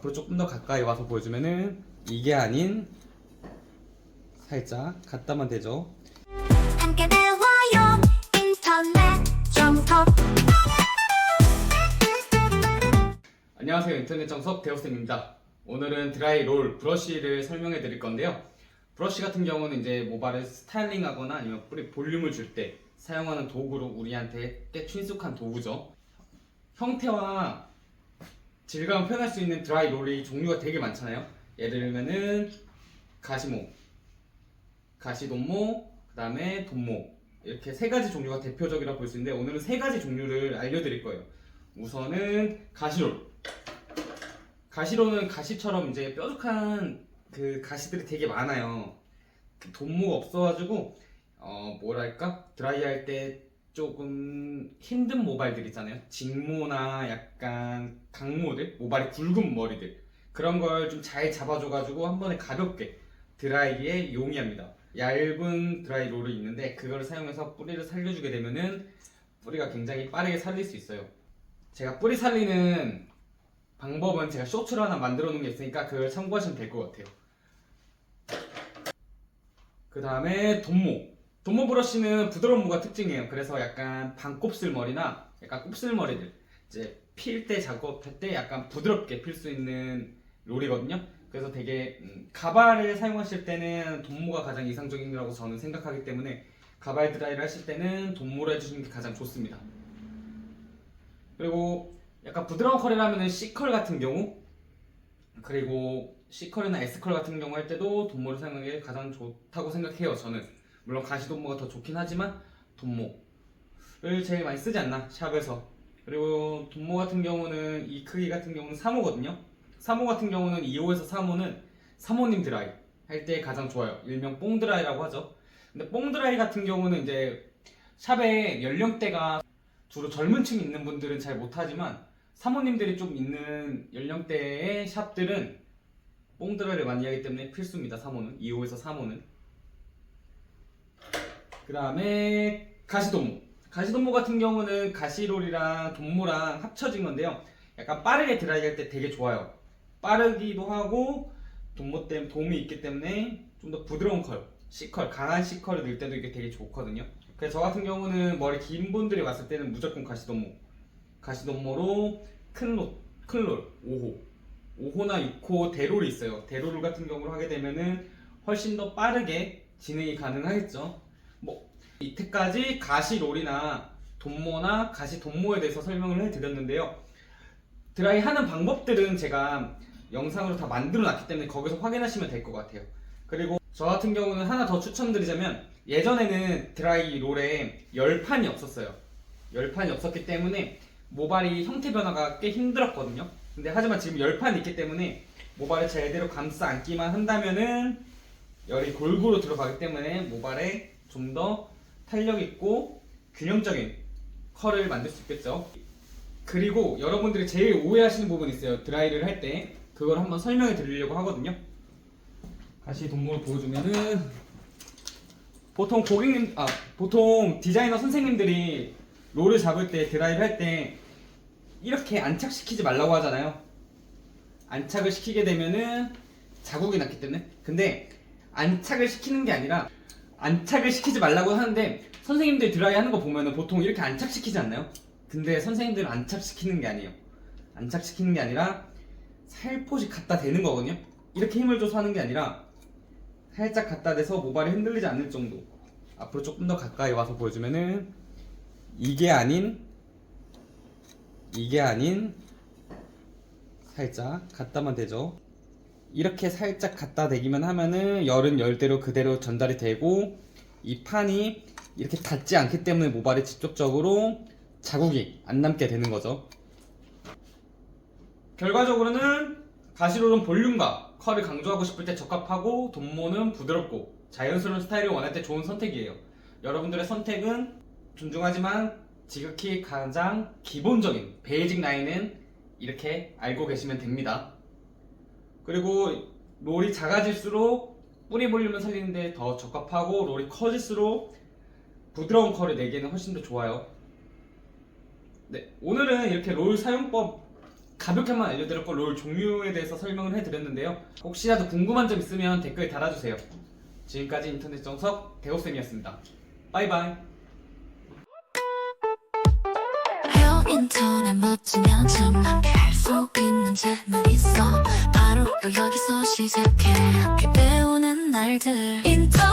앞으로 조금 더 가까이 와서 보여주면은 이게 아닌 살짝 갖다만 대죠. 함께 배워요 인터넷 정석. 안녕하세요, 인터넷 정석 대호쌤입니다. 오늘은 드라이 롤 브러쉬를 설명해 드릴 건데요. 브러쉬 같은 경우는 이제 모발을 스타일링 하거나 아니면 뿌리 볼륨을 줄 때 사용하는 도구로 우리한테 꽤 친숙한 도구죠. 형태와 질감을 표현할 수 있는 드라이 롤이 종류가 되게 많잖아요. 예를 들면은 가시모, 가시돈모, 그 다음에 돈모, 이렇게 세 가지 종류가 대표적이라 볼 수 있는데 오늘은 세 가지 종류를 알려드릴 거예요. 우선은 가시롤. 가시롤은 가시처럼 이제 뾰족한 그 가시들이 되게 많아요. 그 돈모가 없어가지고 뭐랄까 드라이할 때 조금 힘든 모발들 있잖아요. 직모나 약간 강모들, 모발이 굵은 머리들, 그런 걸 좀 잘 잡아줘가지고 한 번에 가볍게 드라이기에 용이합니다. 얇은 드라이 롤이 있는데 그걸 사용해서 뿌리를 살려주게 되면은 뿌리가 굉장히 빠르게 살릴 수 있어요. 제가 뿌리 살리는 방법은 제가 쇼츠로 하나 만들어 놓은 게 있으니까 그걸 참고하시면 될 것 같아요. 그 다음에 돈모. 돈모 브러쉬는 부드러운 모가 특징이에요. 그래서 약간 반곱슬 머리나 약간 곱슬머리들 이제 필 때 작업할 때 약간 부드럽게 필 수 있는 롤이거든요. 그래서 되게 가발을 사용하실 때는 돈모가 가장 이상적이라고 저는 생각하기 때문에 가발 드라이를 하실 때는 돈모로 해주시는 게 가장 좋습니다. 그리고 약간 부드러운 컬이라면 C컬 같은 경우, 그리고 C컬이나 S컬 같은 경우 할 때도 돈모를 사용하는 게 가장 좋다고 생각해요. 저는 물론 가시돈모가 더 좋긴 하지만 돈모를 제일 많이 쓰지 않나, 샵에서. 그리고 돈모 같은 경우는 이 크기 같은 경우는 3호거든요 3호 같은 경우는 2호에서 3호는 사모님 드라이 할 때 가장 좋아요. 일명 뽕 드라이라고 하죠. 근데 뽕 드라이 같은 경우는 이제 샵에 연령대가 주로 젊은 층이 있는 분들은 잘 못하지만 사모님들이 좀 있는 연령대의 샵들은 뽕 드라이를 많이 하기 때문에 필수입니다. 3호는 2호에서 3호는. 그 다음에 가시돈모. 가시돈모 같은 경우는 가시롤이랑 돈모랑 합쳐진 건데요. 약간 빠르게 드라이 할 때 되게 좋아요. 빠르기도 하고 돈모 때문에 도움이 있기 때문에 좀 더 부드러운 컬, C컬, 강한 C컬을 넣을 때도 이게 되게 좋거든요. 그래서 저 같은 경우는 머리 긴 분들이 왔을 때는 무조건 가시돈모. 가시돈모로 큰롤 5호, 5호나 6호 대롤이 있어요. 대롤 같은 경우로 하게 되면은 훨씬 더 빠르게 진행이 가능하겠죠. 뭐 이때까지 가시롤이나 돈모나 가시돈모에 대해서 설명을 해드렸는데요. 드라이 하는 방법들은 제가 영상으로 다 만들어 놨기 때문에 거기서 확인하시면 될 것 같아요. 그리고 저 같은 경우는 하나 더 추천드리자면, 예전에는 드라이 롤에 열판이 없었어요. 열판이 없었기 때문에 모발이 형태 변화가 꽤 힘들었거든요. 근데 하지만 지금 열판이 있기 때문에 모발을 제대로 감싸 안기만 한다면은 열이 골고루 들어가기 때문에 모발에 좀 더 탄력 있고 균형적인 컬을 만들 수 있겠죠. 그리고 여러분들이 제일 오해하시는 부분이 있어요. 드라이를 할 때 그걸 한번 설명해 드리려고 하거든요. 다시 돈모를 보여주면은 보통 디자이너 선생님들이 롤을 잡을 때 드라이를 할 때 이렇게 안착시키지 말라고 하잖아요. 안착을 시키게 되면은 자국이 났기 때문에. 근데 안착을 시키는 게 아니라, 안착을 시키지 말라고 하는데 선생님들 드라이 하는 거 보면은 보통 이렇게 안착시키지 않나요? 근데 선생님들은 안착시키는 게 아니에요. 안착시키는 게 아니라 살포시 갖다 대는 거거든요. 이렇게 힘을 줘서 하는 게 아니라 살짝 갖다 대서 모발이 흔들리지 않을 정도. 앞으로 조금 더 가까이 와서 보여주면은 이게 아닌 살짝 갖다만 대죠. 이렇게 살짝 갖다 대기만 하면은 열은 열대로 그대로 전달이 되고 이 판이 이렇게 닿지 않기 때문에 모발에 직접적으로 자국이 안 남게 되는 거죠. 결과적으로는 가시롤은 볼륨과 컬을 강조하고 싶을 때 적합하고 돈모는 부드럽고 자연스러운 스타일을 원할 때 좋은 선택이에요. 여러분들의 선택은 존중하지만 지극히 가장 기본적인 베이직 라인은 이렇게 알고 계시면 됩니다. 그리고 롤이 작아질수록 뿌리 볼륨을 살리는데 더 적합하고, 롤이 커질수록 부드러운 컬을 내기에는 훨씬 더 좋아요. 네, 오늘은 이렇게 롤 사용법 가볍게 한번 알려드렸고 롤 종류에 대해서 설명을 해드렸는데요. 혹시라도 궁금한 점 있으면 댓글 달아주세요. 지금까지 인터넷 정석 대호쌤이었습니다. 바이바이. 헤어 인터넷 멋지면 정말 할수 있는 재능 있어 바로 여기서 시작해 함께 배우는 날들 인터넷